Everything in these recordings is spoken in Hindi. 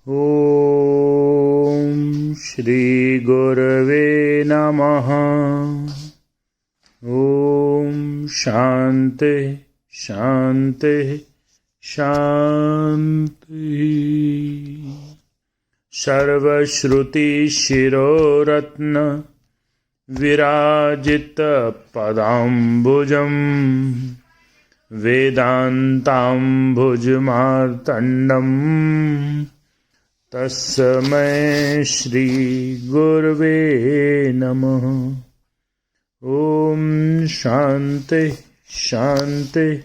ॐ श्री गुरवे नमः। ॐ शान्ति शान्ति शान्तिः। सर्वश्रुति शिरोरत्न विराजित पदाम्बुजम् वेदान्ताम्बुजमार्तण्डम् तस्मै श्री गुरवे नमः। ॐ शान्ति शान्ति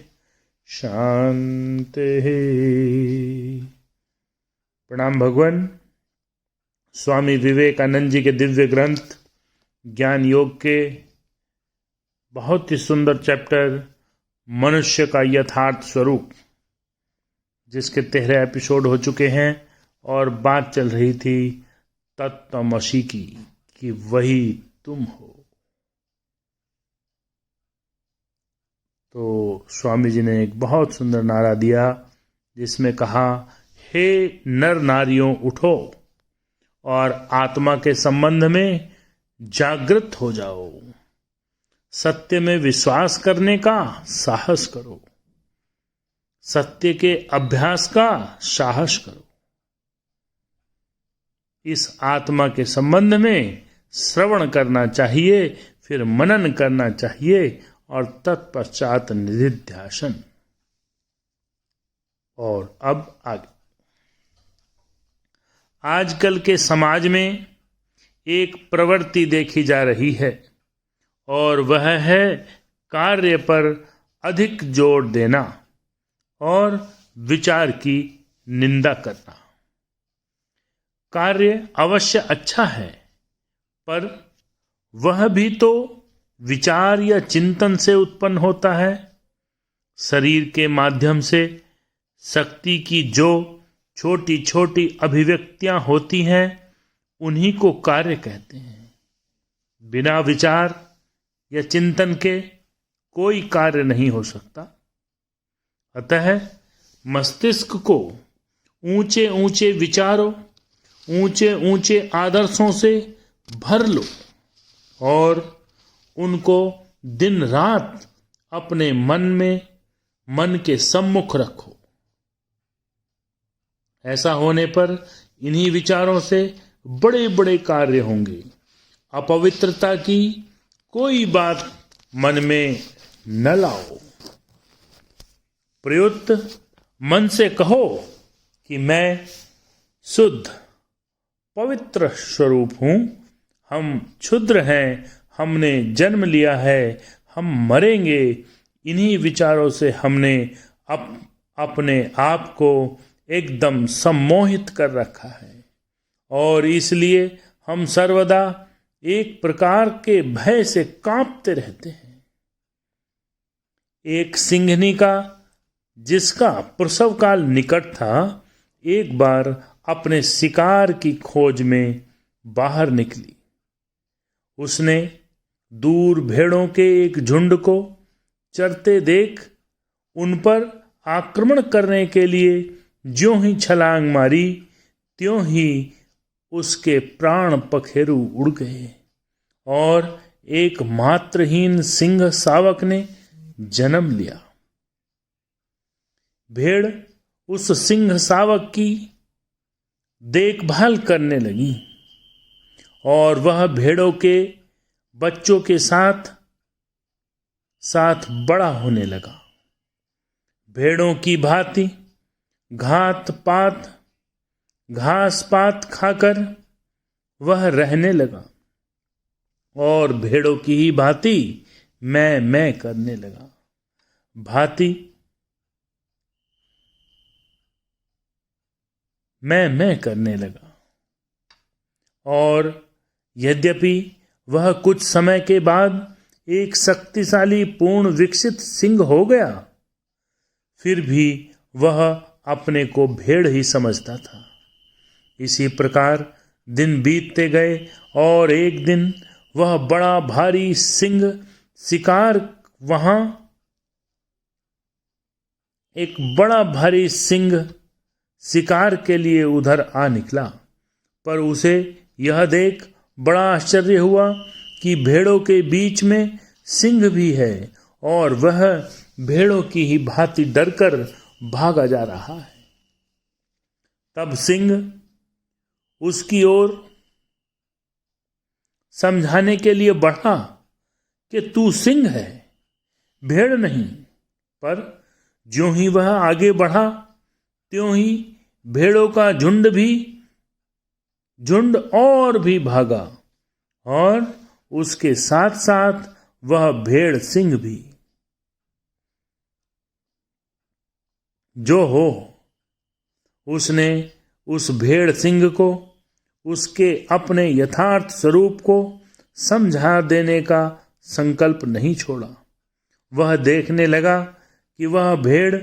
शान्तिः। प्रणाम भगवान। स्वामी विवेकानंद जी के दिव्य ग्रंथ ज्ञान योग के बहुत ही सुंदर चैप्टर मनुष्य का यथार्थ स्वरूप, जिसके 13 एपिसोड हो चुके हैं और बात चल रही थी तत्त्वमसि की, कि वही तुम हो। तो स्वामी जी ने एक बहुत सुंदर नारा दिया जिसमें कहा, हे नर नारियों उठो और आत्मा के संबंध में जागृत हो जाओ। सत्य में विश्वास करने का साहस करो, सत्य के अभ्यास का साहस करो। इस आत्मा के संबंध में श्रवण करना चाहिए, फिर मनन करना चाहिए और तत्पश्चात निधिध्यासन। और अब आगे, आजकल के समाज में एक प्रवृत्ति देखी जा रही है और वह है कार्य पर अधिक जोर देना और विचार की निंदा करना। कार्य अवश्य अच्छा है, पर वह भी तो विचार या चिंतन से उत्पन्न होता है। शरीर के माध्यम से शक्ति की जो छोटी छोटी अभिव्यक्तियां होती हैं, उन्हीं को कार्य कहते हैं। बिना विचार या चिंतन के कोई कार्य नहीं हो सकता। अतः मस्तिष्क को ऊंचे ऊंचे विचारों, ऊंचे ऊंचे आदर्शों से भर लो और उनको दिन रात अपने मन के सम्मुख रखो। ऐसा होने पर इन्हीं विचारों से बड़े बड़े कार्य होंगे। अपवित्रता की कोई बात मन में न लाओ। प्रयुक्त मन से कहो कि मैं शुद्ध पवित्र स्वरूप हूं, हम क्षुद्र हैं, हमने जन्म लिया है, हम मरेंगे। इन्हीं विचारों से हमने अपने आप को एकदम सम्मोहित कर रखा है और इसलिए हम सर्वदा एक प्रकार के भय से कांपते रहते हैं। एक सिंहनी का, जिसका प्रसव काल निकट था, एक बार अपने शिकार की खोज में बाहर निकली। उसने दूर भेड़ों के एक झुंड को चरते देख उन पर आक्रमण करने के लिए ज्यों ही छलांग मारी, त्यों ही उसके प्राण पखेरु उड़ गए और एक मात्रहीन सिंह शावक ने जन्म लिया। भेड़ उस सिंह शावक की देखभाल करने लगी और वह भेड़ों के बच्चों के साथ साथ बड़ा होने लगा। भेड़ों की भांति घास पात खाकर वह रहने लगा और भेड़ों की ही भांति मैं करने लगा। मैं करने लगा। और यद्यपि वह कुछ समय के बाद एक शक्तिशाली पूर्ण विकसित सिंह हो गया, फिर भी वह अपने को भेड़ ही समझता था। इसी प्रकार दिन बीतते गए और एक दिन वह बड़ा भारी सिंह शिकार एक बड़ा भारी सिंह शिकार के लिए उधर आ निकला, पर उसे यह देख बड़ा आश्चर्य हुआ कि भेड़ों के बीच में सिंह भी है और वह भेड़ों की ही भांति डरकर भागा जा रहा है। तब सिंह उसकी ओर समझाने के लिए बढ़ा कि तू सिंह है, भेड़ नहीं। पर ज्यों ही वह आगे बढ़ा त्यों ही भेड़ों का झुंड और भी भागा और उसके साथ साथ वह भेड़ सिंह भी। जो हो, उसने उस भेड़ सिंह को उसके अपने यथार्थ स्वरूप को समझा देने का संकल्प नहीं छोड़ा। वह देखने लगा कि वह भेड़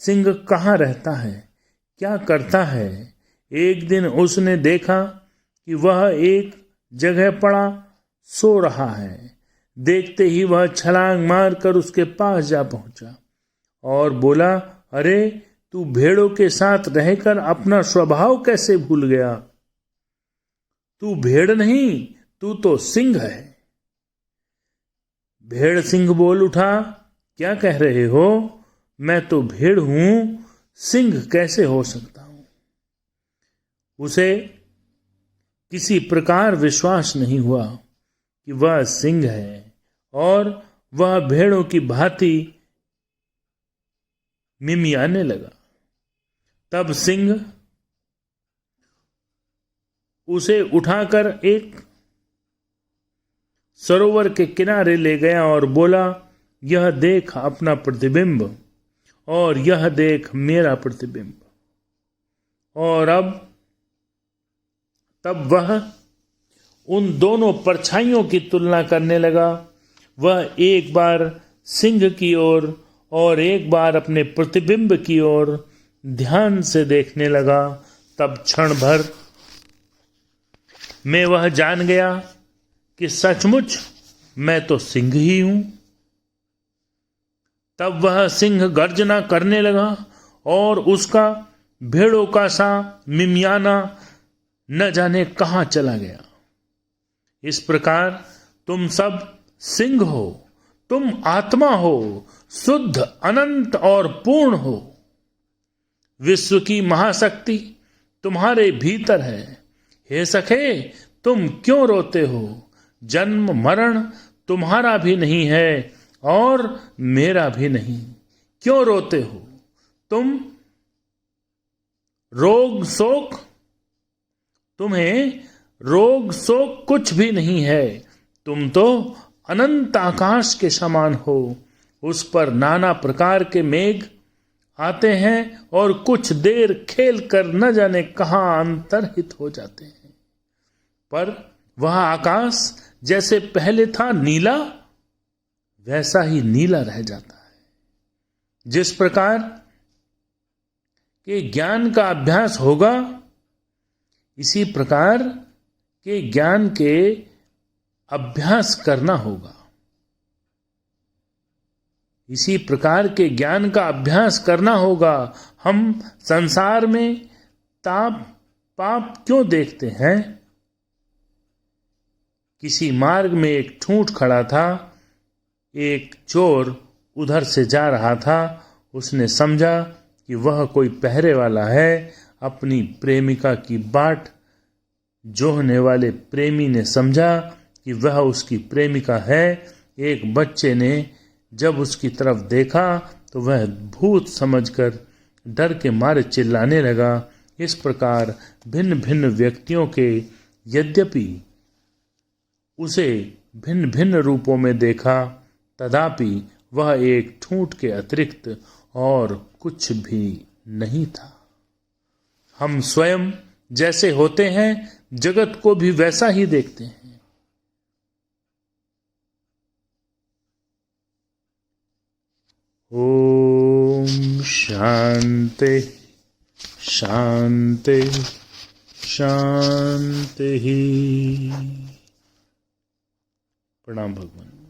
सिंह कहाँ रहता है, क्या करता है। एक दिन उसने देखा कि वह एक जगह पड़ा सो रहा है। देखते ही वह छलांग मारकर उसके पास जा पहुंचा और बोला, अरे तू भेड़ों के साथ रहकर अपना स्वभाव कैसे भूल गया? तू भेड़ नहीं, तू तो सिंह है। भेड़ सिंह बोल उठा, क्या कह रहे हो? मैं तो भेड़ हूं, सिंह कैसे हो सकता हूं? उसे किसी प्रकार विश्वास नहीं हुआ कि वह सिंह है और वह भेड़ों की भांति मिमियाने लगा। तब सिंह उसे उठाकर एक सरोवर के किनारे ले गया और बोला, यह देख अपना प्रतिबिंब और यह देख मेरा प्रतिबिंब। और तब वह उन दोनों परछाइयों की तुलना करने लगा। वह एक बार सिंह की ओर और एक बार अपने प्रतिबिंब की ओर ध्यान से देखने लगा। तब क्षण भर में वह जान गया कि सचमुच मैं तो सिंह ही हूं। तब वह सिंह गर्जना करने लगा और उसका भेड़ों का सा मिमियाना न जाने कहां चला गया। इस प्रकार तुम सब सिंह हो, तुम आत्मा हो, शुद्ध, अनंत और पूर्ण हो। विश्व की महाशक्ति तुम्हारे भीतर है। हे सखे, तुम क्यों रोते हो? जन्म मरण तुम्हारा भी नहीं है और मेरा भी नहीं। क्यों रोते हो? तुम तुम्हें रोग शोक कुछ भी नहीं है। तुम तो अनंत आकाश के समान हो। उस पर नाना प्रकार के मेघ आते हैं और कुछ देर खेल कर न जाने कहां अंतर्हित हो जाते हैं। पर वह आकाश जैसे पहले था नीला, वैसा ही नीला रह जाता है। जिस प्रकार के ज्ञान का अभ्यास होगा, इसी प्रकार के ज्ञान के अभ्यास करना होगा। इसी प्रकार के ज्ञान का अभ्यास करना होगा। हम संसार में ताप पाप क्यों देखते हैं? किसी मार्ग में एक ठूंठ खड़ा था। एक चोर उधर से जा रहा था। उसने समझा कि वह कोई पहरे वाला है। अपनी प्रेमिका की बाट जोहने वाले प्रेमी ने समझा कि वह उसकी प्रेमिका है। एक बच्चे ने जब उसकी तरफ देखा तो वह भूत समझकर डर के मारे चिल्लाने लगा। इस प्रकार भिन्न भिन्न व्यक्तियों के यद्यपि उसे भिन्न भिन्न रूपों में देखा, तथापि वह एक ठूंठ के अतिरिक्त और कुछ भी नहीं था। हम स्वयं जैसे होते हैं, जगत को भी वैसा ही देखते हैं। ओम शांति शांति शांति। प्रणाम भगवान।